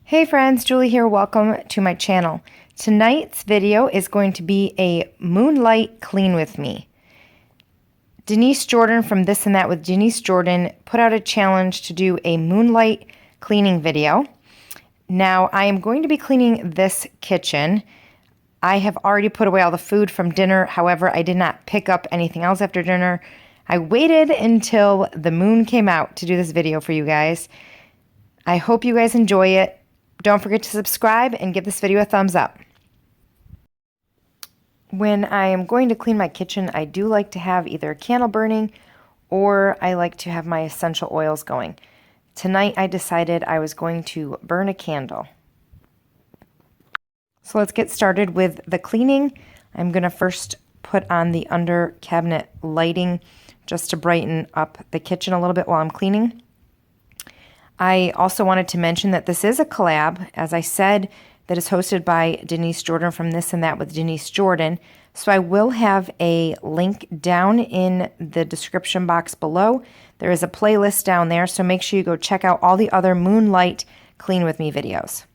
Hey friends, Julie here. Welcome to my channel. Tonight's video is going to be a Moonlight clean with me. Denise Jordan from This and That with Denise Jordan put out a challenge to do a Moonlight cleaning video. Now I am going to be cleaning this kitchen. I have already put away all the food from dinner. However, I did not pick up anything else after dinner. I waited until the moon came out to do this video for you guys. I hope you guys enjoy it. Don't forget to subscribe and give this video a thumbs up. When I am going to clean my kitchen, I do like to have either a candle burning or I like to have my essential oils going. Tonight I decided I was going to burn a candle. So let's get started with the cleaning. I'm going to first put on the under cabinet lighting just to brighten up the kitchen a little bit while I'm cleaning. I also wanted to mention that this is a collab, as I said, that is hosted by Denise Jordan from This and That with Denise Jordan. So I will have a link down in the description box below. There is a playlist down there, so make sure you go check out all the other Moonlight Clean With Me videos.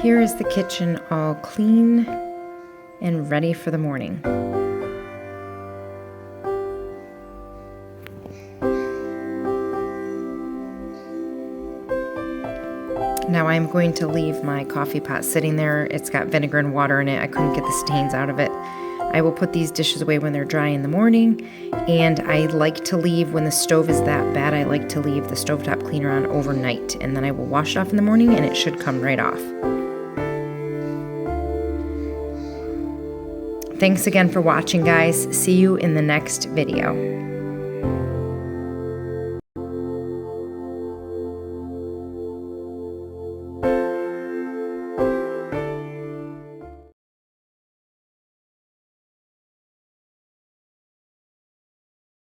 Here is the kitchen all clean and ready for the morning. Now I'm going to leave my coffee pot sitting there. It's got vinegar and water in it. I couldn't get the stains out of it. I will put these dishes away when they're dry in the morning, and I like to leave, when the stove is that bad, I like to leave the stovetop cleaner on overnight, and then I will wash it off in the morning and it should come right off. Thanks again for watching, guys. See you in the next video.